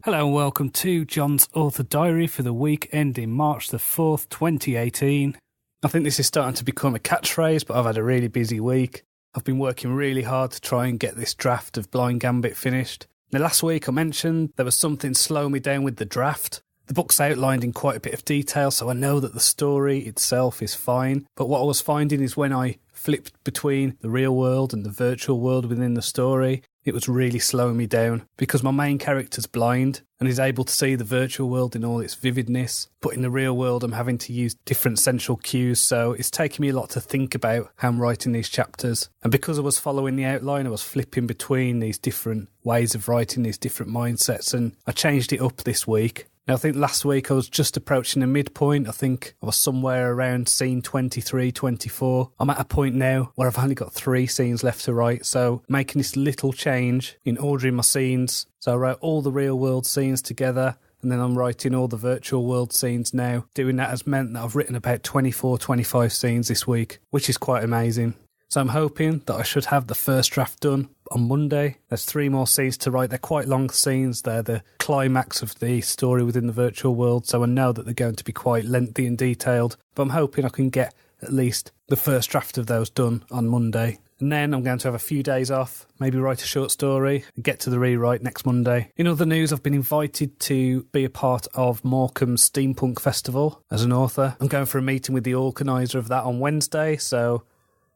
Hello and welcome to John's Author Diary for the week ending March the 4th, 2018. I think this is starting to become a catchphrase, but I've had a really busy week. I've been working really hard to try and get this draft of Blind Gambit finished. Now, last week I mentioned there was something slowing me down with the draft. The book's outlined in quite a bit of detail, so I know that the story itself is fine. But what I was finding is when I flipped between the real world and the virtual world within the story, it was really slowing me down because my main character's blind and is able to see the virtual world in all its vividness. But in the real world, I'm having to use different central cues, so it's taking me a lot to think about how I'm writing these chapters. And because I was following the outline, I was flipping between these different ways of writing, these different mindsets, and I changed it up this week. Now, I think last week I was just approaching the midpoint. I think I was somewhere around scene 23, 24. I'm at a point now where I've only got 3 scenes left to write, so making this little change in ordering my scenes. So I wrote all the real world scenes together, and then I'm writing all the virtual world scenes now. Doing that has meant that I've written about 24, 25 scenes this week, which is quite amazing. So I'm hoping that I should have the first draft done on Monday. There's 3 more scenes to write. They're quite long scenes. They're the climax of the story within the virtual world, so I know that they're going to be quite lengthy and detailed. But I'm hoping I can get at least the first draft of those done on Monday. And then I'm going to have a few days off, maybe write a short story and get to the rewrite next Monday. In other news, I've been invited to be a part of Morecambe's Steampunk Festival as an author. I'm going for a meeting with the organiser of that on Wednesday, so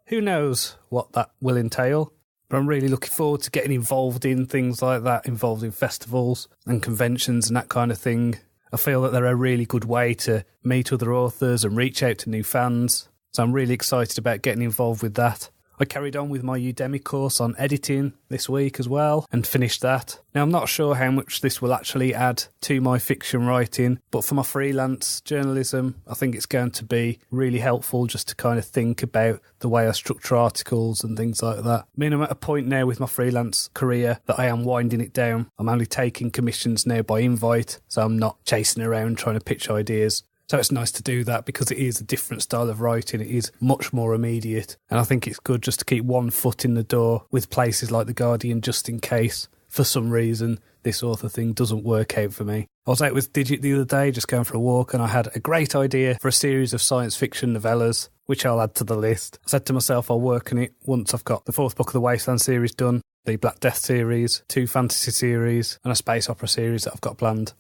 who knows what that will entail. But I'm really looking forward to getting involved in things like that, involved in festivals and conventions and that kind of thing. I feel that they're a really good way to meet other authors and reach out to new fans. So I'm really excited about getting involved with that. I carried on with my Udemy course on editing this week as well and finished that. Now, I'm not sure how much this will actually add to my fiction writing, but for my freelance journalism, I think it's going to be really helpful just to kind of think about the way I structure articles and things like that. I mean, I'm at a point now with my freelance career that I am winding it down. I'm only taking commissions now by invite, so I'm not chasing around trying to pitch ideas. So it's nice to do that because it is a different style of writing. It is much more immediate. And I think it's good just to keep one foot in the door with places like The Guardian just in case, for some reason, this author thing doesn't work out for me. I was out with Digit the other day, just going for a walk, and I had a great idea for a series of science fiction novellas, which I'll add to the list. I said to myself I'll work on it once I've got the 4th book of the Wasteland series done, the Black Death series, 2 fantasy series, and a space opera series that I've got planned.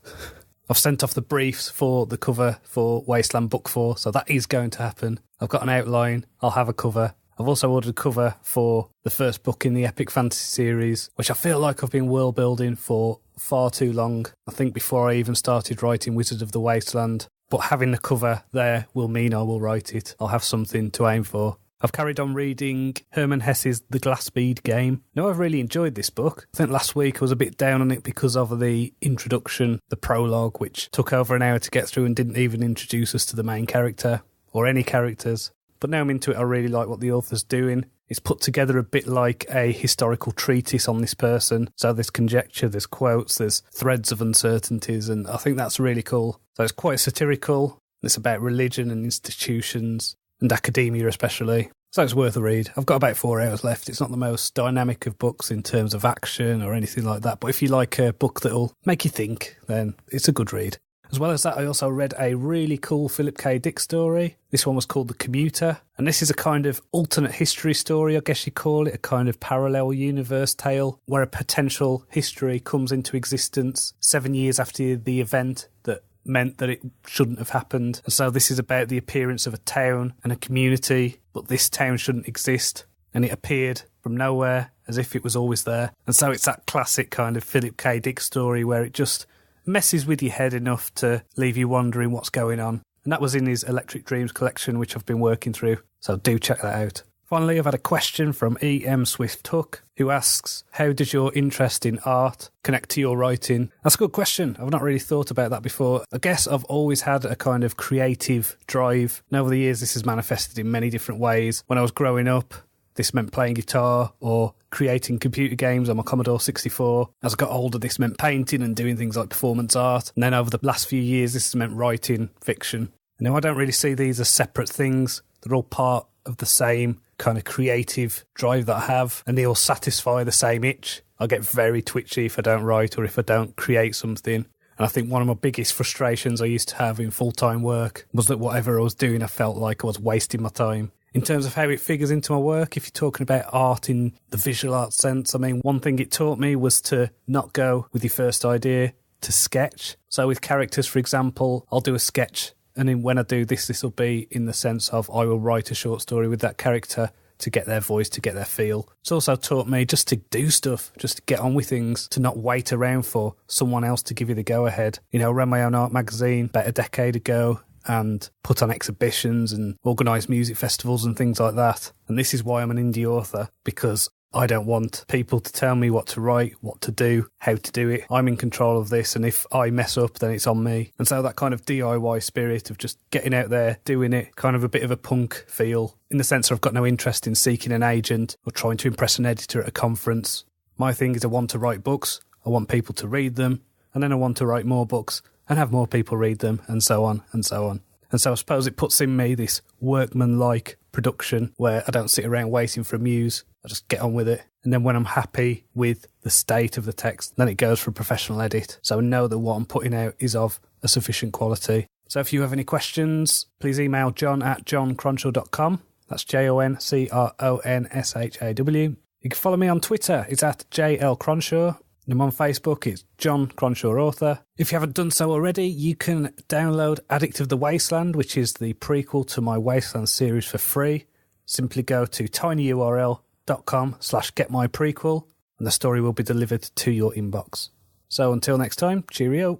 I've sent off the briefs for the cover for Wasteland Book 4, so that is going to happen. I've got an outline, I'll have a cover. I've also ordered a cover for the first book in the Epic Fantasy series, which I feel like I've been world building for far too long. I think before I even started writing Wizard of the Wasteland. But having the cover there will mean I will write it. I'll have something to aim for. I've carried on reading Herman Hesse's The Glass Bead Game. Now, I've really enjoyed this book. I think last week I was a bit down on it because of the introduction, the prologue, which took over an hour to get through and didn't even introduce us to the main character or any characters. But now I'm into it, I really like what the author's doing. It's put together a bit like a historical treatise on this person. So there's conjecture, there's quotes, there's threads of uncertainties, and I think that's really cool. So it's quite satirical. It's about religion and institutions, and academia especially. So it's worth a read. I've got about 4 hours left. It's not the most dynamic of books in terms of action or anything like that, but if you like a book that'll make you think, then it's a good read. As well as that, I also read a really cool Philip K. Dick story. This one was called The Commuter, and this is a kind of alternate history story, I guess you'd call it, a kind of parallel universe tale where a potential history comes into existence 7 years after the event that meant that it shouldn't have happened. And so this is about the appearance of a town and a community, but this town shouldn't exist, and it appeared from nowhere as if it was always there. And so it's that classic kind of Philip K. Dick story where it just messes with your head enough to leave you wondering what's going on. And that was in his Electric Dreams collection, which I've been working through, so do check that out. Finally, I've had a question from E.M. Swift-Hook, who asks, how does your interest in art connect to your writing? That's a good question. I've not really thought about that before. I guess I've always had a kind of creative drive. And over the years, this has manifested in many different ways. When I was growing up, this meant playing guitar or creating computer games on my Commodore 64. As I got older, this meant painting and doing things like performance art. And then over the last few years, this has meant writing fiction. Now, I don't really see these as separate things. They're all part of the same kind of creative drive that I have, and they all satisfy the same itch. I get very twitchy if I don't write or if I don't create something. And I think one of my biggest frustrations I used to have in full-time work was that whatever I was doing, I felt like I was wasting my time. In terms of how it figures into my work, if you're talking about art in the visual art sense, I mean, one thing it taught me was to not go with your first idea, to sketch. So with characters, for example, I'll do a sketch, and then when I do this will be in the sense of I will write a short story with that character to get their voice, to get their feel. It's also taught me just to do stuff, just to get on with things, to not wait around for someone else to give you the go-ahead. You know, I ran my own art magazine about a decade ago, and put on exhibitions and organise music festivals and things like that. And this is why I'm an indie author, because I don't want people to tell me what to write, what to do, how to do it. I'm in control of this, and if I mess up, then it's on me. And so that kind of DIY spirit of just getting out there, doing it, kind of a bit of a punk feel, in the sense that I've got no interest in seeking an agent or trying to impress an editor at a conference. My thing is I want to write books, I want people to read them, and then I want to write more books and have more people read them, and so on, and so on. And so I suppose it puts in me this workman-like production where I don't sit around waiting for a muse. I just get on with it. And then when I'm happy with the state of the text, then it goes for a professional edit. So I know that what I'm putting out is of a sufficient quality. So if you have any questions, please email john@johncronshaw.com. That's JONCRONSHAW. You can follow me on Twitter. It's at JLCronshaw. And I'm on Facebook, it's John Cronshaw Author. If you haven't done so already, you can download Addict of the Wasteland, which is the prequel to my Wasteland series, for free. Simply go to tinyurl.com/getmyprequel, and the story will be delivered to your inbox. So until next time, cheerio.